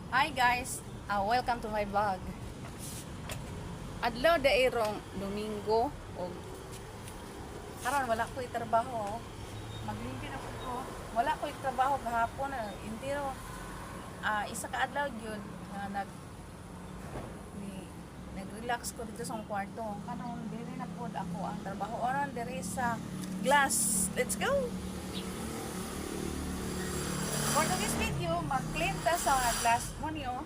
Hi guys, welcome to my vlog. Adlaw dairong Domingo o karon wala ko trabaho. Maglindi na ko. Wala ko trabaho gahapon intiro. Isa ka adlaw gyud nga nag-relax ko dito sa kwarto. Karon diri na pod ako ang trabaho oron diri sa glass. Let's go. For this video, mag-clean ta sa glass mo niyo.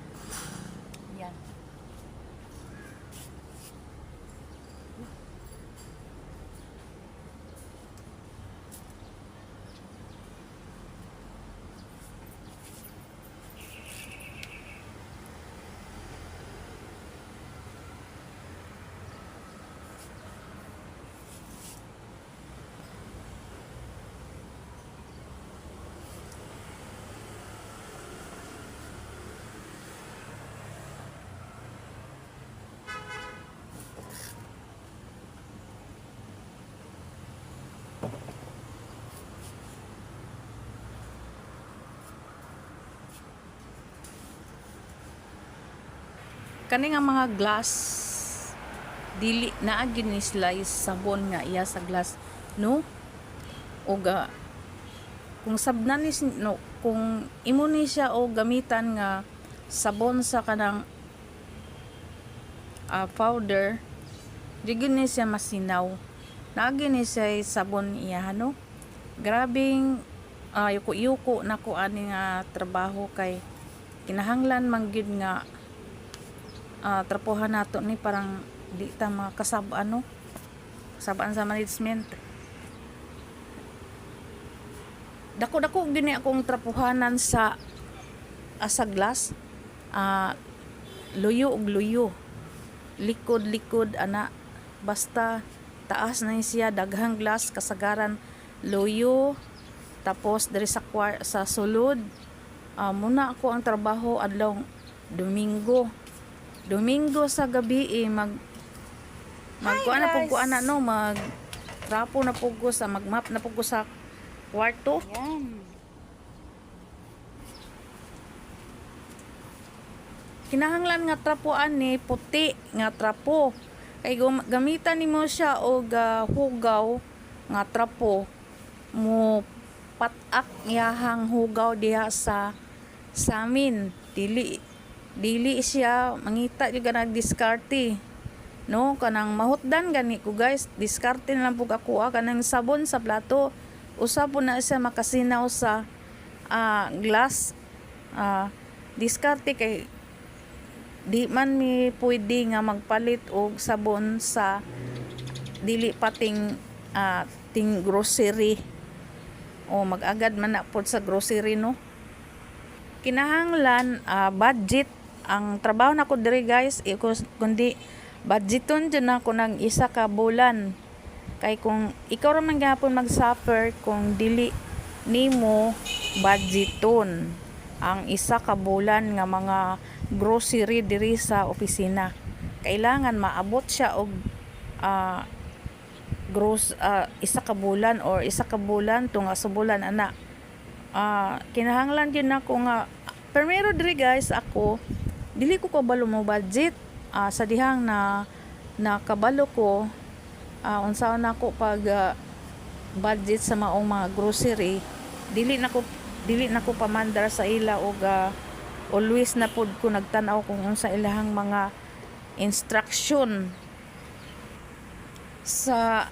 Yan. Kani nga mga glass dili naa gyud ni slice sabon nga iya sa glass no uga kung sabnan ni no, kung imo ni siya o gamitan nga sabon sa kanang powder di gyud ni siya masinaw naa gyud ni siya sabon iya no grabing yuko-yuko na ko ani nga trabaho kay kinahanglan man gyud nga trapuhan nato ni parang di ta makasabaan no sabaan sa management dako din akong trapuhanan sa glass luyo og luyo likod ana basta taas na siya daghang glass kasagaran luyo tapos diri sa sulod muna ako ang trabaho adlaw Domingo sa gabi magkuan na pugko ana no mag trapo na pugko sa magmap na pugko sa kwarto. Yan. Kinahanglan nga trapuan ni puti nga trapo. Kay gamitan nimo siya og hugaw nga trapo mo patak yahang hugaw diha sa amin dili siya mangita juga nagdiskarte no kanang mahutdan gani ko guys diskarte na lang pug ako kanang sabon sa plato usa po na siya makasinaw sa glass diskarte kay di man mi pwede nga magpalit og sabon sa dili pating ting grocery o magagad man na pod sa grocery no kinahanglan budget ang trabaho nako diri guys kundi budgeton dyan ako ng isa ka bulan kay kung ikaw ra man gyapon mag-suffer kung dili nimo budgeton ang isa ka bulan nga mga grocery diri sa opisina kailangan maabot siya og isa ka bulan or isa ka bulan tunga sa bulan ana kinahanglan yun ako nga primero diri guys ako dili ko kabalo mo budget sa dihang na kabalo ko unsaon nako pag budget sa maong mga grocery dili nako pamandar sa ila og always na pod ko nagtan-aw kung unsa ilahang mga instruction sa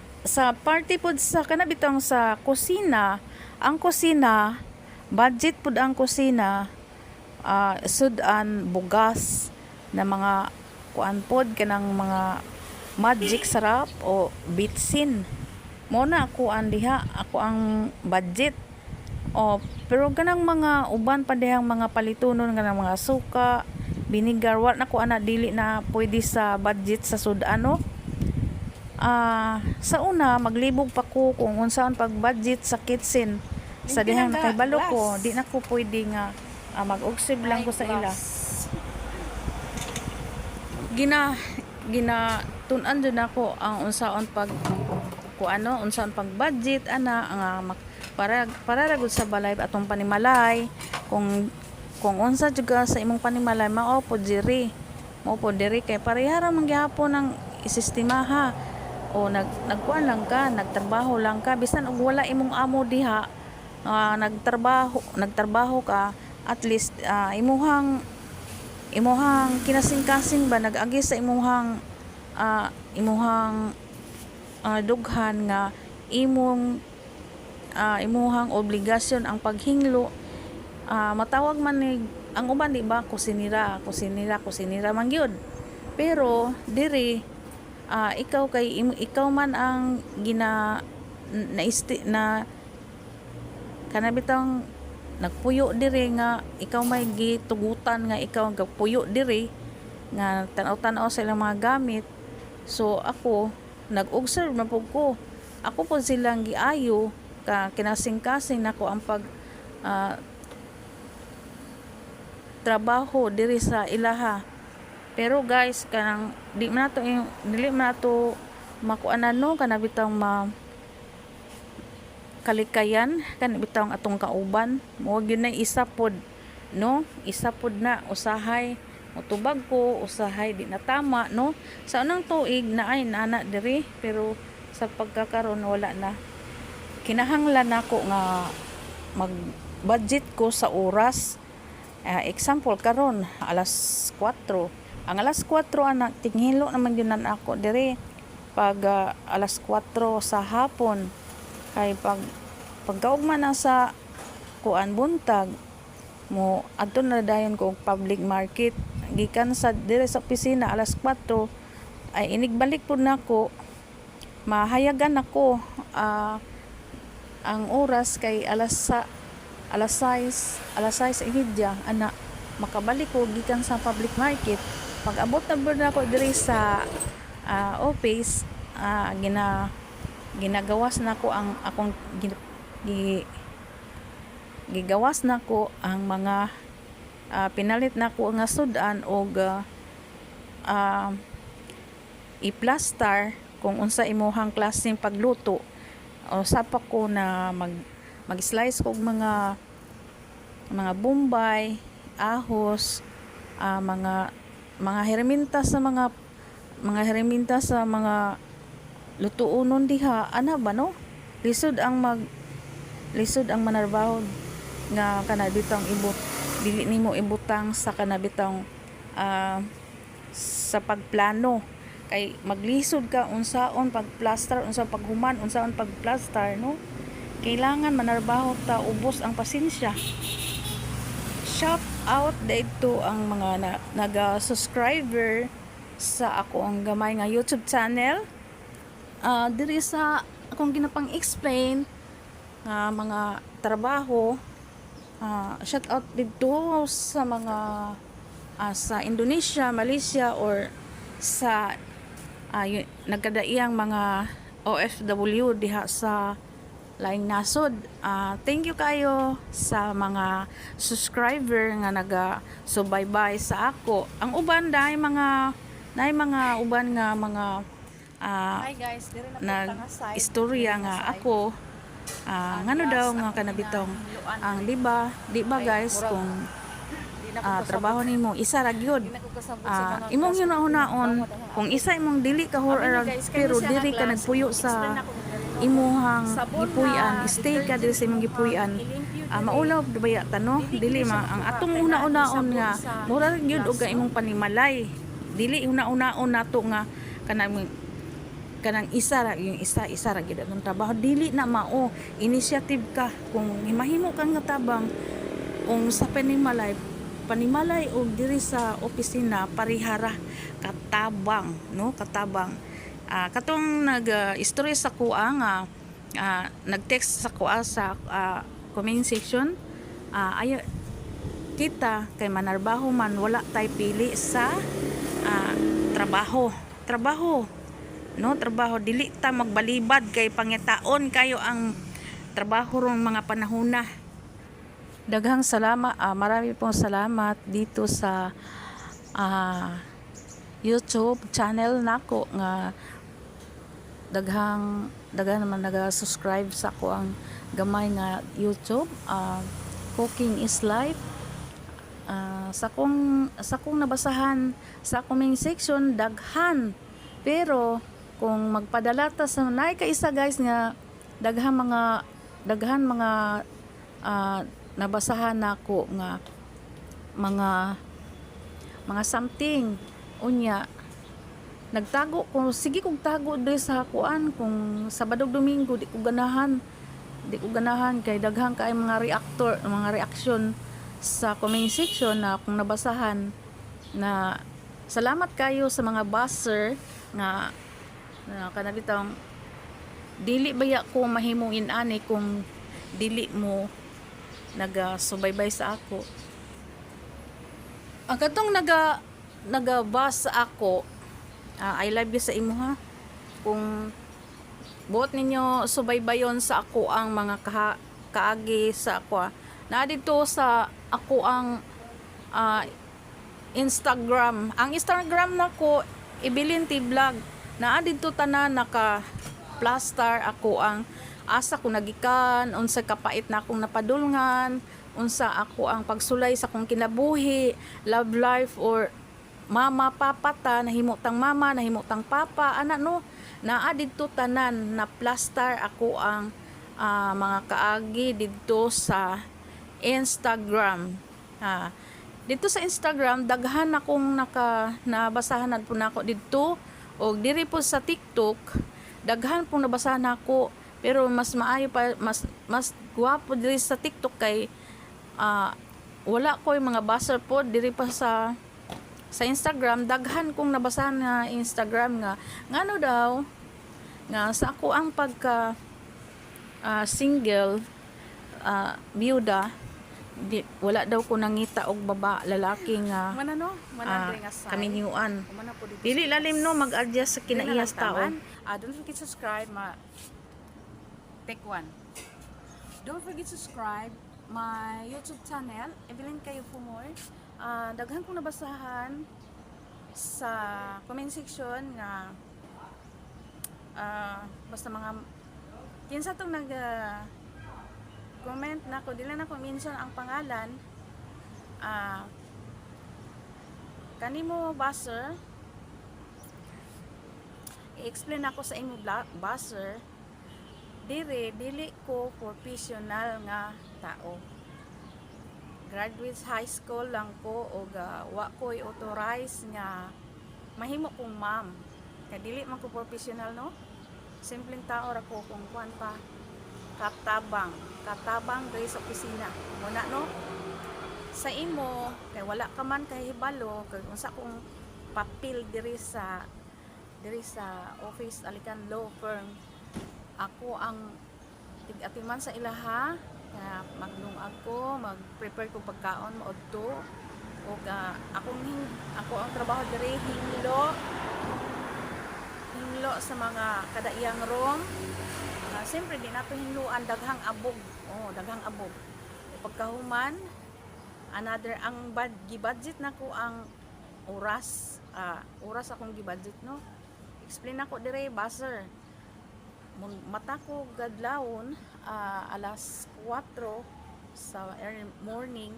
party pod sa kanabitang sa kusina ang kusina budget pod ang kusina sudan bugas na mga kuan pod kanang mga magic sarap o bitsin mo na ako ang diha ako ang budget pero ganang mga uban pa dihang mga palitunon ganang mga suka binigar wa na ko ana dili na pwede sa budget sa sudan no sa una maglibog pa ko kung unsaon pag budget sa kitchen sa dihang nakaibalo ko di na ko pwede nga mag-ugsib lang ko sa ila gina tun-an dun ako ang unsaon pag unsaon pag budget ana para ragud sa balay atong panimalay kung kung unsa juga sa imong panimalay mao pod diri kay parehara man gyapon ng sistemaha o nagkuan lang ka, nagtrabaho lang ka bisan og wala imong amo diha, nagtrabaho ka, at least imuhang kinasing-kasing ba nag-agi sa imuhang dughan nga imuhang obligasyon ang paghinglo. Matawag man ni ang uban di ba kusinira man gyud, pero diri ikaw man ang na kanabitang nagpuyo diri nga ikaw may gitugutan nga ikaw ang gagpuyo diri nga tanaw-tanaw sa ilang mga gamit. So ako nag-observe na pud ko, ako po silang giayo kinasing-kasing nako ang pag trabaho diri sa ilaha. Pero guys, kanang dili man nato makuanan no kana bitang kalikayan kan bitang atong kauban mo gyud na isa pod no, isa pod na usahay motubag ko, usahay di na tama no. Sa unang tuig na ay nana diri, pero sa pagkakaron wala na. Kinahanglan nako nga mag budget ko sa oras. Example karon alas 4. Ang alas 4 anak tinghilo naman yun ako diri pag alas 4 sa hapon. Kay pagkaugma na sa kuan buntag mo adto na dayon ko public market gikan sa dire sa opisina alas 4 ay inigbalik pud nako, mahayagan ako ang oras kay alas 6 ihidya ana makabalik ko gikan sa public market. Pag abot na pud nako diri sa office, ginagawas nako ang akong gigawas nako ang mga pinalit nako nga sudan og i-plaster kung unsa imuhang klaseng pagluto. O sapa ko na mag-slice kog mga bombay, ahos, mga herminta sa mga lutuonon diha ana ba no. Lisod ang manarbaho nga kanabitang dili nimo ibutang sa kanabitang sa pagplano kay maglisod ka unsaon pagplaster, unsaon paghuman, unsaon pagplaster no. Kailangan manarbaho ta, ubos ang pasensya. Shout out dito ang mga naga-subscriber sa ako ang gamay nga YouTube channel. Diri sa akong ginapang explain mga trabaho, shout out dito sa mga sa Indonesia, Malaysia or sa nagkadaiyang mga OFW diha sa laing nasod. Thank you kayo sa mga subscriber nga naga-subaybay sa ako. Ang uban dahil mga uban nga mga hi guys, istorya nga ako ngano daw nga kanabitong ang di ba guys, kung trabaho nimo isa ra gyud, imong hinuon kung isa imong dili ka horarag pero diri ka nagpuyo sa imuhang gipuy-an, stay ka diri sa imong gipuy-an, maulaw baya tano dili ang atong una-unaon nga mura gyud og imong panimalay, dili una-unaon nato nga kanang isa ra gyud atong trabaho, dili na mao. Initiative ka kung himahimo kang tabang kung sa panimalay og diri sa opisina parihara katabang no, katabang. Katong nag-story sa kuha nga nag-text sa kuha sa comment section, ayo kita kay manarbaho man wala tay pili sa trabaho no, trabaho dili ta magbalibad kay pangitaon kayo ang trabaho ron mga panahona. Daghang salamat, marami pong salamat dito sa YouTube channel nako nga daghan naman naga-subscribe sa ako ang gamay nga YouTube, Cooking is Life. sa kong nabasahan sa comment section daghan, pero kung magpadala ta sa nay kaisa guys nga daghan mga nabasahan nako nga mga something unya nagtago ko, sige kog tago diri sa kuan kung Sabado Domingo di ko ganahan kay daghang kay mga reaction sa comment section na kung nabasahan na salamat kayo sa mga buzzer nga kanabitang dili baya ko mahimong ani kung dili mo nagasubaybay sa ako. Ang katong naga-buzz sa ako, I love you sa imo ha. Kung buot ninyo subaybayon sa ako ang mga kaagi sa ako na dito sa ako ang Instagram. Ang Instagram nako Ibilin T Vlog. Naa dito tanan naka plaster ako ang asa ko nagikan, unsa kapait na akong napadulngan, unsa ako ang pagsulay sa akong kinabuhi, love life or mama papa ta, nahimutang mama, nahimutang papa, ana no. Naa dito tanan na plaster ako ang mga kaagi dito sa Instagram. Dito sa Instagram daghan akong nabasahan po nako dito og diri po sa TikTok daghan pong nabasahan ako, pero mas maayo pa mas guwapo diri sa TikTok kay wala ko yung mga buzzer po diri pa sa Instagram. Daghan kong nabasahan na Instagram nga ngano daw nga sa ako ang pagka single byuda wala daw ko nangita og lalaki nga kaminyuan dili lalim no mag-adjust sa kinaiyas tao. Don't forget to subscribe take one. Don't forget to subscribe my YouTube channel Evelyn Kayo Pumor. Daghan kong nabasahan sa comment section nga basta mga kinsa tong comment na ko, dila na ko mention ang pangalan. Kanimo buzzer, i-explain ako sa imo buzzer, dili ko professional nga tao. Graduate high school lang ko o wa ko'y authorized nga mahimo kong ma'am. Kaya dili man ko professional no. Simpleng tao ra ko kung kuan pa katabang diri sa opisina muna no. Sa imo kay wala ka man kay hibalo kay unsa kung papel diri sa office alikan law firm, ako ang tig-atiman sa ilaha kaya maglung ako mag-prepare ko pagkaon maudto o ako ang trabaho diri hinglo sa mga kadaiyang room. Siyempre di nato hinluan daghang abog. Daghang abog. Pagkahuman another ang gibudget nako ang oras akong gibudget no. Explain ako dire buzzer. Mata ko gadlawon alas 4 sa early morning.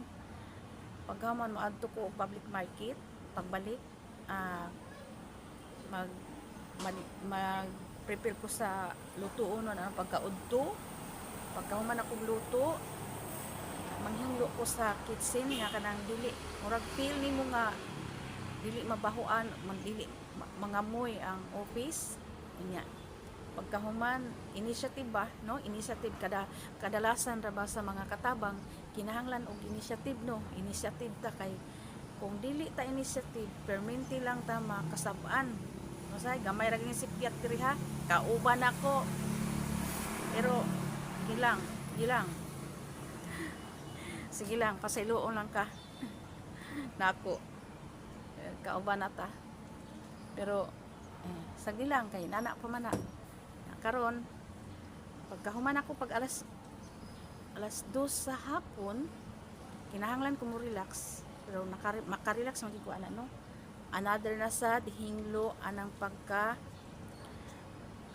Paghaman moadto ko public market, pagbalik prepare ko sa lutuon ang pagkaudto. Pagkahuman akong luto, manghinglo ko sa kitchen nga kanang dili murag feel nimo nga dili mabahuan, dili mangamoy ang office niya. Pagkahuman initiative ba no, initiative kadalasan ra ba sa mga katabang kinahanglan og initiative no. Initiative ta kay kung dili ta initiative permanente lang ta makasab-an. Masay gamay ra gini sipyat diri ha. Kauban ako. Pero gilang. Sige lang, pasayloon lang ka. Nako. Kauban na ta. Pero sagdi lang kay nana pa man na. Karon pagkahuman ako pag alas 2 sa hapon, kinahanglan ko mo relax. Pero makarelax man gid ko ana no. Another na sa hinglo anang pagka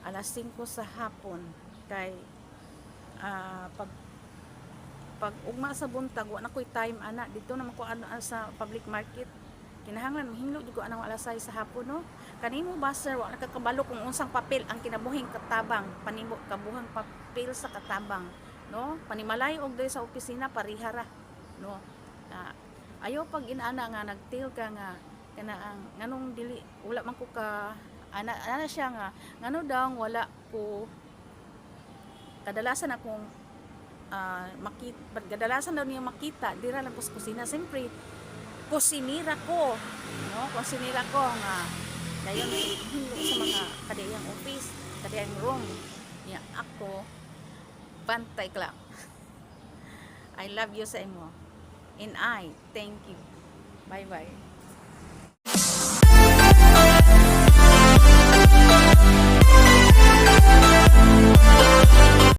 alas 5 sa hapon kay pag ugma sa buntag wa na koy time ana dito naman ko ano sa public market kinahanglan mahinglo jud ko anang alas 6 sa hapon no. Kanimo ba sir wa nakakabalo kung unsang papel ang kinabuhing katabang panimo kabuhang papel sa katabang no, panimalay og diri sa opisina parihara no. Ayaw pag inaana nga nagtil ka nga kana ang nganong dili wala man ko ka ana siya nga ngano daw wala ko kadalasan akong kadalasan daw niya makita dira lang ko sa kusina. Siyempre kusinira ko no, kusinira ko nga dayon hinlo sa mga kadayang office kadayang room niya ako bantay lang. I love you sa imo and I thank you. Bye bye.